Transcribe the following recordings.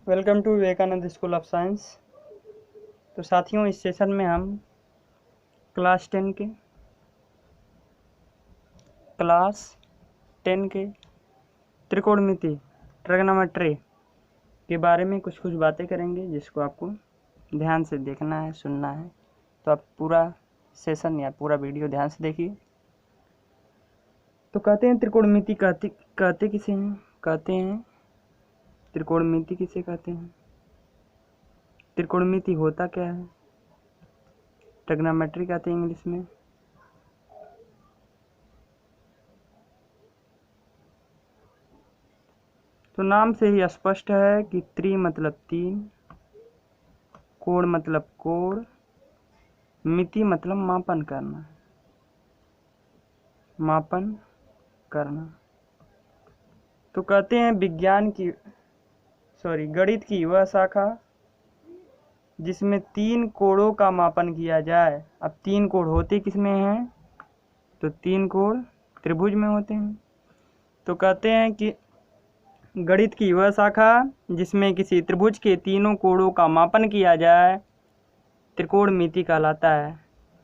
Welcome to Vivekananda school of science. तो साथियों, इस सेशन में हम क्लास 10 के त्रिकोणमिति ट्रिग्नोमेट्री के बारे में कुछ बातें करेंगे, जिसको आपको ध्यान से देखना है, सुनना है। तो आप पूरा सेशन या पूरा वीडियो ध्यान से देखिए। तो कहते हैं त्रिकोणमिति कहते किसे हैं? कहते हैं त्रिकोणमिति किसे कहते हैं? त्रिकोणमिति होता क्या है? ट्रिग्नोमेट्री कहते हैं इंग्लिश में। तो नाम से ही स्पष्ट है कि त्रि मतलब 3, कोण मतलब कोण, मिति मतलब मापन करना, मापन करना। तो कहते हैं गणित की वह शाखा जिसमें 3 कोणों का मापन किया जाए। अब 3 कोण होते किस में हैं? तो 3 कोण त्रिभुज में होते हैं। तो कहते हैं कि गणित की वह शाखा जिसमें किसी त्रिभुज के तीनों कोणों का मापन किया जाए त्रिकोणमिति कहलाता है।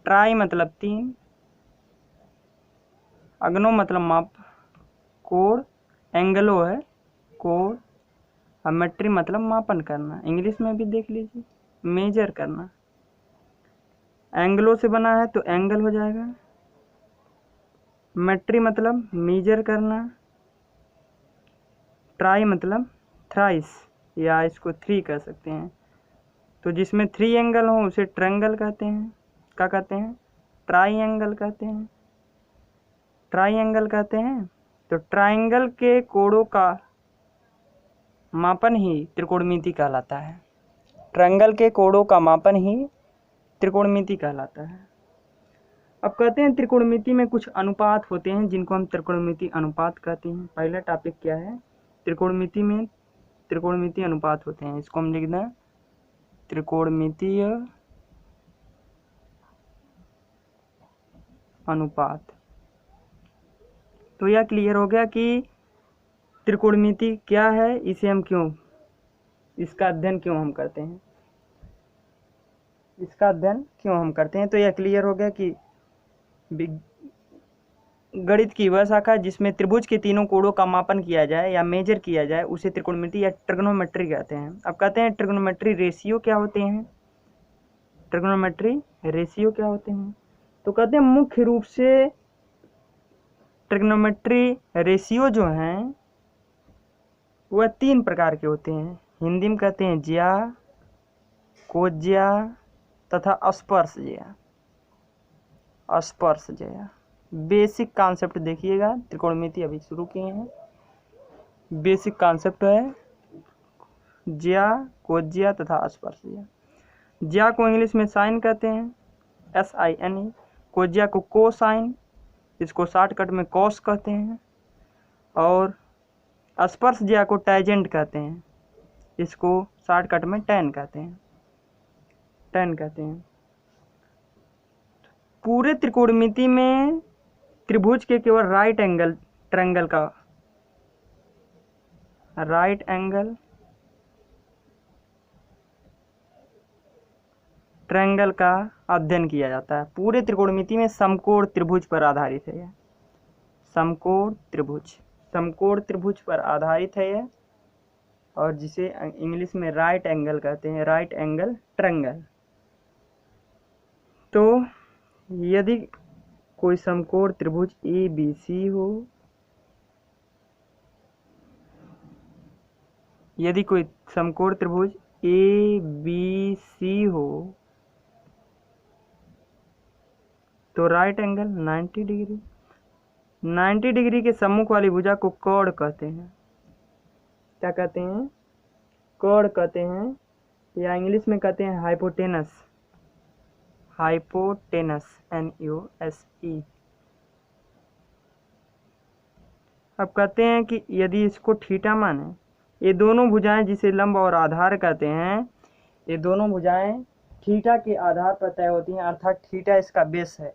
ट्राई मतलब 3, अग्नो मतलब माप, कोण एंगलो है कोण, और मेट्री मतलब मापन करना। इंग्लिश में भी देख लीजिए, मेजर करना। एंगलो से बना है तो एंगल हो जाएगा। मेट्री मतलब मेजर करना। ट्राई मतलब थ्राइस, या इसको 3 कह सकते हैं। तो जिसमें 3 एंगल हो उसे ट्रायंगल कहते हैं। क्या कहते हैं? ट्राइंगल कहते हैं। ट्राइंगल कहते हैं। तो ट्रायंगल के कोणों का मापन ही त्रिकोणमिति कहलाता है। ट्रायंगल के कोणों का मापन ही त्रिकोणमिति कहलाता है। अब कहते हैं त्रिकोणमिति में कुछ अनुपात होते हैं जिनको हम त्रिकोणमिति अनुपात कहते हैं। पहला टॉपिक क्या है? त्रिकोणमिति में त्रिकोणमिति अनुपात होते हैं। इसको हम लिख दें त्रिकोणमितीय अनुपात। तो यह क्लियर हो गया कि त्रिकोणमिति क्या है, इसे हम इसका अध्ययन क्यों हम करते हैं, इसका अध्ययन क्यों हम करते हैं। तो यह क्लियर हो गया कि गणित की वह शाखा जिसमें त्रिभुज के तीनों कोणों का मापन किया जाए या मेजर किया जाए उसे त्रिकोणमिति या ट्रिग्नोमेट्री कहते हैं। अब कहते हैं ट्रिग्नोमेट्री रेशियो क्या होते हैं? ट्रिग्नोमेट्री रेशियो क्या होते हैं? तो कहते हैं मुख्य रूप से ट्रिग्नोमेट्री रेशियो जो हैं वह 3 प्रकार के होते हैं। हिंदी में कहते हैं ज्या, कोज्या तथा स्पर्शज्या। स्पर्शज्या बेसिक कॉन्सेप्ट देखिएगा, त्रिकोणमिति अभी शुरू किए हैं। बेसिक कॉन्सेप्ट है ज्या, कोज्या तथा स्पर्शज्या। ज्या को इंग्लिश में साइन कहते हैं, SINE। कोज्या को कोसाइन, इसको शॉर्टकट में कॉस कहते हैं। और स्पर्शज्या को टैजेंट कहते हैं, इसको शॉर्टकट में टैन कहते हैं, टैन कहते हैं। पूरे त्रिकोणमिति में त्रिभुज के केवल राइट एंगल ट्रायंगल का अध्ययन किया जाता है। पूरे त्रिकोणमिति में समकोण त्रिभुज पर आधारित है। समकोण त्रिभुज पर आधारित है यह, और जिसे इंग्लिश में राइट एंगल कहते हैं, राइट एंगल ट्रायंगल। तो यदि कोई समकोण त्रिभुज ABC हो, यदि कोई समकोण त्रिभुज ABC हो तो राइट एंगल 90 डिग्री, 90 डिग्री के सम्मुख वाली भुजा को कोण कहते हैं। क्या कहते हैं? कोण कहते हैं, या इंग्लिश में कहते हैं हाइपोटेनस, NUSE। अब कहते हैं कि यदि इसको थीटा माने, ये दोनों भुजाएं जिसे लंब और आधार कहते हैं, ये दोनों भुजाएं थीटा के आधार पर तय होती हैं, अर्थात थीटा इसका बेस है।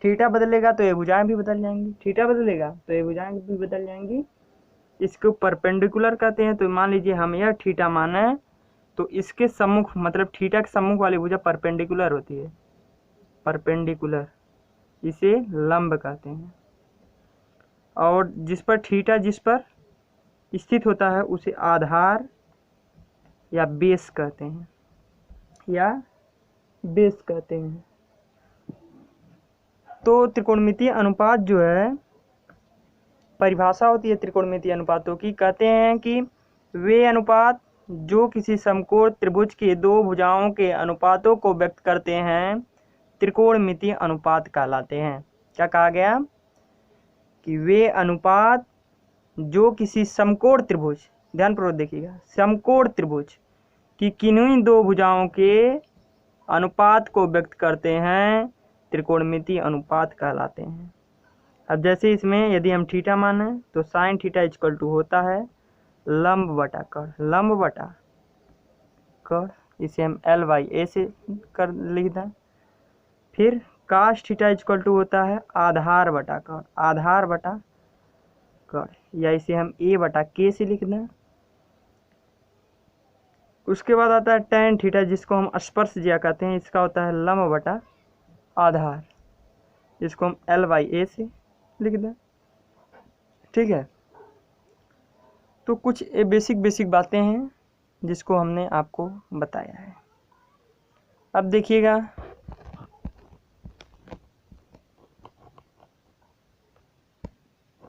थीटा बदलेगा तो ये भुजाएं भी बदल जाएंगी, थीटा बदलेगा तो ये भुजाएं भी बदल जाएंगी। इसको परपेंडिकुलर कहते हैं। तो मान लीजिए हम यह थीटा माने तो इसके सम्मुख मतलब थीटा के सम्मुख वाली भुजा परपेंडिकुलर होती है, परपेंडिकुलर, इसे लंब कहते हैं। और जिस पर थीटा जिस पर स्थित होता है उसे आधार या बेस कहते हैं, या बेस कहते हैं। तो त्रिकोणमितीय अनुपात जो है, परिभाषा होती है त्रिकोणमितीय अनुपातों की, कहते हैं कि वे अनुपात जो किसी समकोण त्रिभुज के दो भुजाओं के अनुपातों को व्यक्त करते हैं त्रिकोणमितीय अनुपात कहलाते हैं। क्या कहा गया कि वे अनुपात जो किसी समकोण त्रिभुज, ध्यानपूर्वक देखिएगा, समकोण त्रिभुज की किन्हीं दो भुजाओं के अनुपात को व्यक्त करते हैं त्रिकोणमितीय अनुपात कहलाते हैं। अब जैसे इसमें यदि हम थीटा माने तो साइन थीटा इक्वल टू होता है लंब बटा कर्ण, लंब बटा कर्ण, इसे हम L/A से कर लिख दें। फिर काश थीटा इक्वल टू होता है आधार बटा कर्ण, आधार बटा कर्ण, या इसे हम A/K से लिख दें। उसके बाद आता है tan थीटा जिसको हम स्पर्शज्या कहते हैं, इसका होता है लंब बटा आधार, इसको हम L/A से लिख दें। ठीक है, तो कुछ बेसिक बातें हैं जिसको हमने आपको बताया है। अब देखिएगा,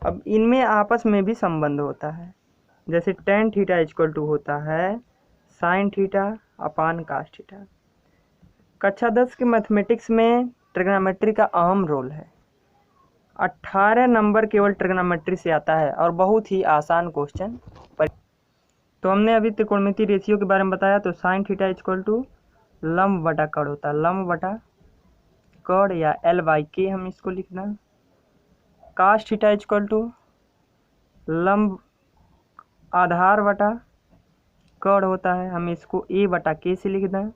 अब इनमें आपस में भी संबंध होता है। जैसे tan थीटा इक्वल टू होता है sine theta upon cos theta. कक्षा 10 के मैथमेटिक्स में ट्रिग्नोमेट्री का अहम रोल है। 18 नंबर केवल ट्रिग्नोमेट्री से आता है और बहुत ही आसान क्वेश्चन। तो हमने अभी त्रिकोणमितीय रेशियो के बारे में बताया। तो साइन थीटा इक्वल टू लंब बटा कर्ण होता है, लंब बटा कर्ण, या L/K हम इसको लिखना। कास थीटा इक्वल टू लंब आधार बटा कर्ण होता है, हम इसको A/K से लिख दें।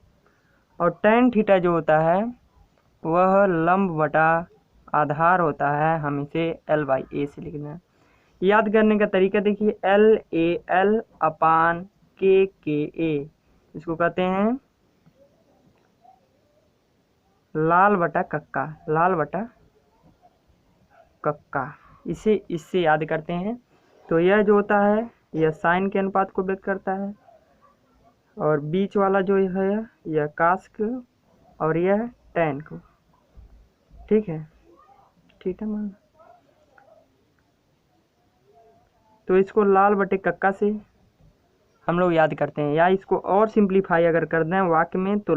और tan थीटा जो होता है वह लंब बटा आधार होता है, हम इसे L/A से लिख दें। याद करने का तरीका देखिए, LAL अपान KKA, इसको कहते हैं लाल बटा कक्का, लाल बटा कक्का, इसे इससे याद करते हैं। तो यह जो होता है यह साइन के अनुपात को व्यक्त करता है, और बीच वाला जो है यह कास को, और यह tan को। ठीक है, ठीक है मान। तो इसको लाल बटे कक्का से हम लोग याद करते हैं, या इसको और सिंप्लीफाई अगर कर दें वाक्य में तो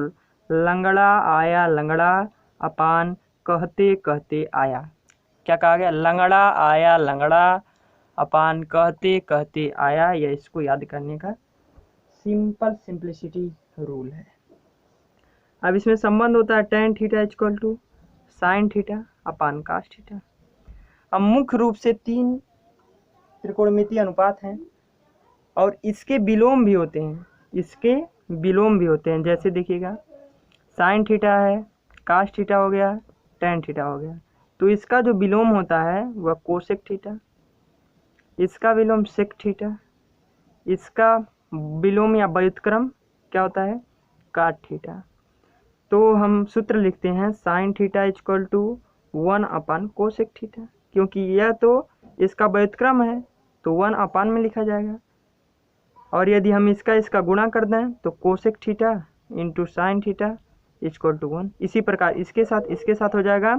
लंगड़ा आया लंगड़ा अपान कहते कहते आया। क्या कहा गया? लंगड़ा आया लंगड़ा अपान कहते कहते आया। यह इसको याद करने का सिंप्लिसिटी रूल है। अब इसमें संबंध होता है tan theta equal to sine theta upon cos theta. अब मुख्य रूप से 3 त्रिकोणमितीय अनुपात हैं और इसके विलोम भी होते हैं, इसके विलोम भी होते हैं। जैसे देखिएगा, साइन थीटा है, कास थीटा हो गया, tan थीटा हो गया। तो इसका जो विलोम होता है वह कोसेक थीटा, इसका विलोम सेक थीटा, इसका विलोम या व्युत्क्रम क्या होता है? काट थीटा। तो हम सूत्र लिखते हैं sine theta equal to 1 upon cosec theta, क्योंकि यह तो इसका व्युत्क्रम है तो 1 अपान में लिखा जाएगा। और यदि हम इसका गुणा कर दें तो cosec theta into sine theta equal to 1। इसी प्रकार इसके साथ हो जाएगा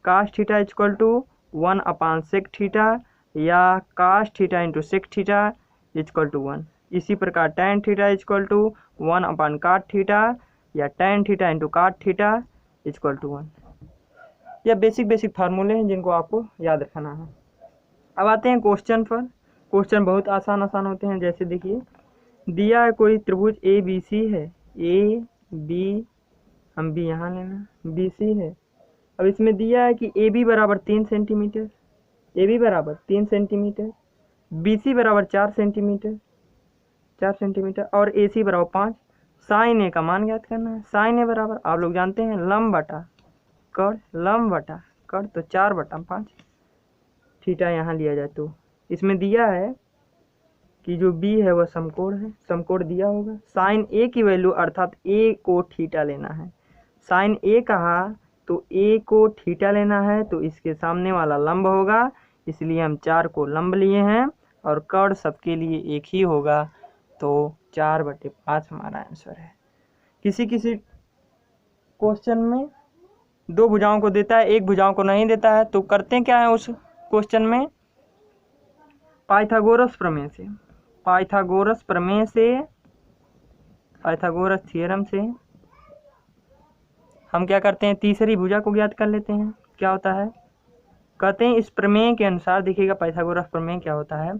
cos theta equal to 1 upon sec theta, या cos theta into sec theta equal to 1। इसी प्रकार tan theta equal to 1 upon cot theta, या tan theta into cot theta equal to 1। यह बेसिक फार्मूले हैं जिनको आपको याद रखना है। अब आते हैं क्वेश्चन पर। क्वेश्चन बहुत आसान होते हैं। जैसे देखिए, दिया है कोई त्रिभुज ABC है, AB, हम B यहाँ लेना, BC है। अब इसमें दिया है कि AB बराबर 3 सेंटीमीटर, AB बराबर 3 सेंटीमीटर, BC बराबर 4 सेंटीमीटर, 4 सेंटीमीटर, और AC बराबर 5। साइन A का मान ज्ञात करना है। साइन A बराबर आप लोग जानते हैं लंब बटा कर्ण, लंब बटा कर्ण, तो 4/5 थीटा यहाँ लिया जाए। तो इसमें दिया है कि जो बी है वह समकोण है, समकोण दिया होगा। साइन ए की वैल्यू अर्थात ए को थीटा लेना है, साइन ए कहा तो ए को थीटा लेना है, तो इसके सामने वाला लंब होगा, इसलिए हम 4 को लंब लिए हैं और कर्ण सबके लिए एक ही होगा, तो 4/5 हमारा आंसर है। किसी किसी क्वेश्चन में 2 भुजाओं को देता है, 1 भुजाओं को नहीं देता है, तो करते क्या है उस क्वेश्चन में, पाइथागोरस प्रमेय से, पाइथागोरस प्रमेय से, पाइथागोरस थ्योरम से हम क्या करते हैं, तीसरी भुजा को ज्ञात कर लेते हैं। क्या होता है, कहते हैं इस प्रमेय के अनुसार, देखिएगा पाइथागोरस प्रमेय क्या होता है,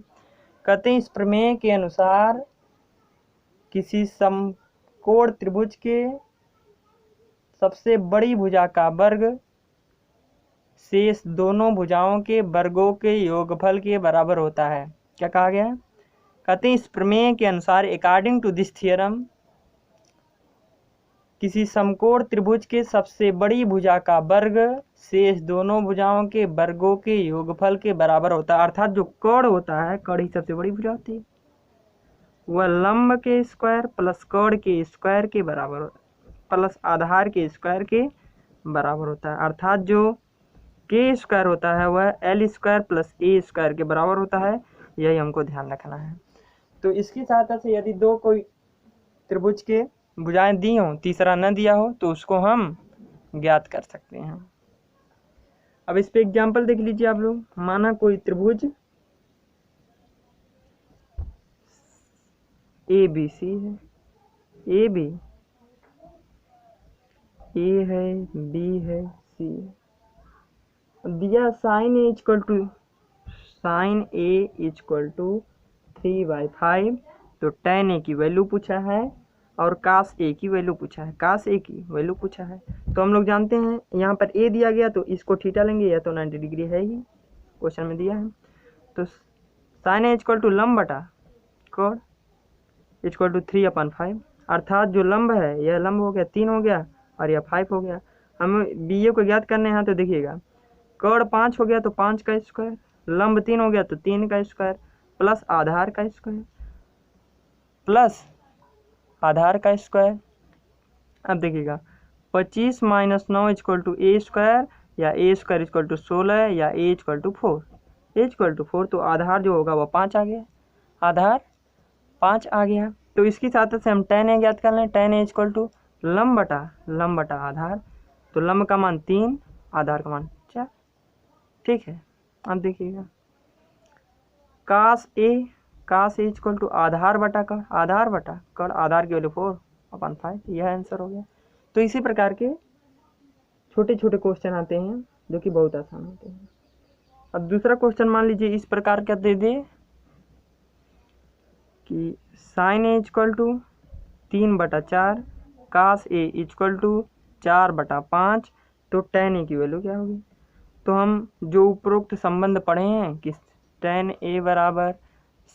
कहते हैं इस प्रमेय के अनुसार किसी समकोण त्रिभुज के सबसे बड़ी भुजा का वर्ग शेष दोनों भुजाओं के वर्गों के योगफल के बराबर होता है। क्या कहा गया है, कहते हैं इस प्रमेय के अनुसार अकॉर्डिंग टू दिस थियरम किसी समकोण त्रिभुज के सबसे बड़ी भुजा का वर्ग शेष दोनों भुजाओं के वर्गों के योगफल के बराबर होता है। अर्थात जो कर्ण होता है, कर्ण ही सबसे बड़ी भुजा होती है, वह लंब के स्क्वायर प्लस कर्ण के स्क्वायर के बराबर प्लस आधार के स्क्वायर के बराबर होता है। अर्थात जो के स्क्वायर होता है वह एल स्क्वायर प्लस ए स्क्वायर के बराबर होता है, यही हमको ध्यान रखना है। तो इसकी सहायता से यदि दो कोई त्रिभुज के भुजाएं दी हों, तीसरा न दिया हो, तो उसको हम ज्ञात कर सकते हैं। अब इस पे एग्जाम्पल देख लीजिए आप लोग। माना कोई त्रिभुज ए बी सी है, ए बी, ए है, बी है, सी है, दिया sine A equal to, sine A equal to 3/5, तो tan ए की वैल्यू पूछा है और कास ए की वैल्यू पूछा है, कास ए की वैल्यू पूछा है। तो हम लोग जानते हैं यहाँ पर ए दिया गया तो इसको थीटा लेंगे, या तो 90 डिग्री है ही, क्वेश्चन में दिया है। तो साइन ए इक्वल टू लंब बटा कर्ण इक्वल टू 3/5, अर्थात जो लंब है यह लंब हो गया 3 हो गया और यह 5 हो गया। हमें बी ए को ज्ञात करने हैं, तो देखिएगा कर्ण 5 हो गया तो 5 का स्क्वायर, लंब 3 हो गया तो 3 का स्क्वायर प्लस आधार का स्क्वायर, प्लस आधार का स्क्वायर। अब देखिएगा 25 - 9 इक्वल टू ए स्क्वायर, या ए स्क्वायर इक्वल टू 16, या A equal to 4, A equal to 4, तो आधार जो होगा वह 5 आ गया, आधार 5 आ गया। तो इसकी सहायता से हम tan ए ज्ञात कर लें, tan ए इक्वल टू लंब बटा आधार, तो लंब का मान 3, आधार का मान 4, ठीक है। अब देखिएगा कास ए इक्वल टू आधार बटा कर्ण, आधार की वैल्यू 4/5, यह आंसर हो गया। तो इसी प्रकार के छोटे छोटे क्वेश्चन आते हैं जो कि बहुत आसान होते हैं। अब दूसरा क्वेश्चन मान लीजिए इस प्रकार का दे दे कि sine A equal to 3/4, cos A equal to 4/5, तो tan ए की वैल्यू क्या होगी। तो हम जो उपरोक्त संबंध पढ़े हैं कि tan ए बराबर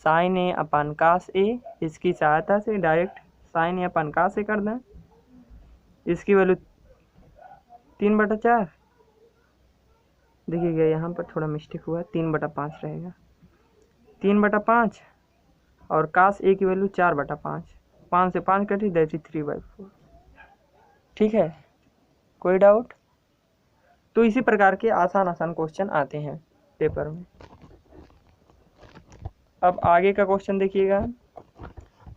साइन ए अपन कास ए, इसकी सहायता से डायरेक्ट साइन ए अपन कास ए कर दें, इसकी वैल्यू 3/4, देखिएगा यहाँ पर थोड़ा मिस्टेक हुआ है, 3/5 रहेगा, 3/5, और कास ए की वैल्यू 4/5, 5 से 5 कटी, दैट इज 3/4, ठीक है। कोई डाउट। तो इसी प्रकार के आसान क्वेश्चन आते हैं पेपर में। अब आगे का क्वेश्चन देखिएगा,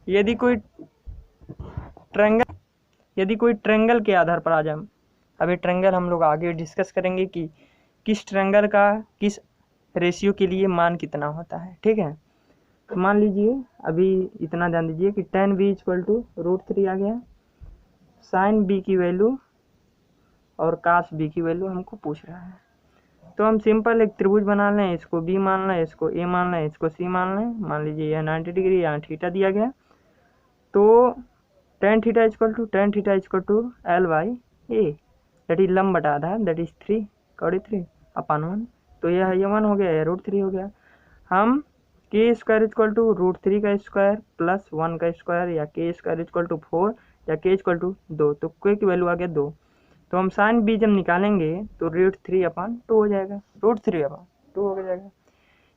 यदि कोई ट्रायंगल के आधार पर, आज हम अभी ट्रायंगल हम लोग आगे डिस्कस करेंगे कि किस ट्रायंगल का किस रेशियो के लिए मान कितना होता है, ठीक है। तो मान लीजिए अभी इतना जान दीजिए कि tan b इक्वल टू √3 आ गया, साइन b की वैल्यू और कास b की वैल्यू हमको पूछ रहा है। तो हम सिंपल एक त्रिभुज बना लें, इसको b मान लें, इसको a मान लें, इसको c मान लें। मान लीजिए यह 90 डिग्री, यहाँ थीटा दिया गया, तो tan theta equal to L/A, that is लंब बटा आधार, दैट इज 3/3/1, तो यह 1 हो गया, यह √3 हो गया। हम k स्क्वायर इक्वल टू √3 का स्क्वायर प्लस 1 का स्क्वायर, या k स्क्वायर इक्वल टू 4, या k इक्वल टू 2, तो k की वैल्यू आ गया 2। तो हम साइन b जब निकालेंगे तो √3/2 हो जाएगा, √3/2 हो जाएगा।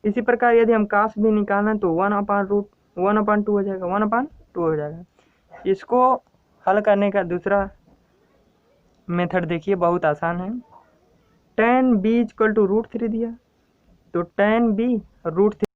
इसी प्रकार यदि हम कास b निकालें तो 1/√3 1/2 हो जाएगा, 1/2 हो जाएगा। इसको हल करने का दूसरा मेथड देखिए, बहुत आसान है। tan b = √3 दिया, तो tan b √3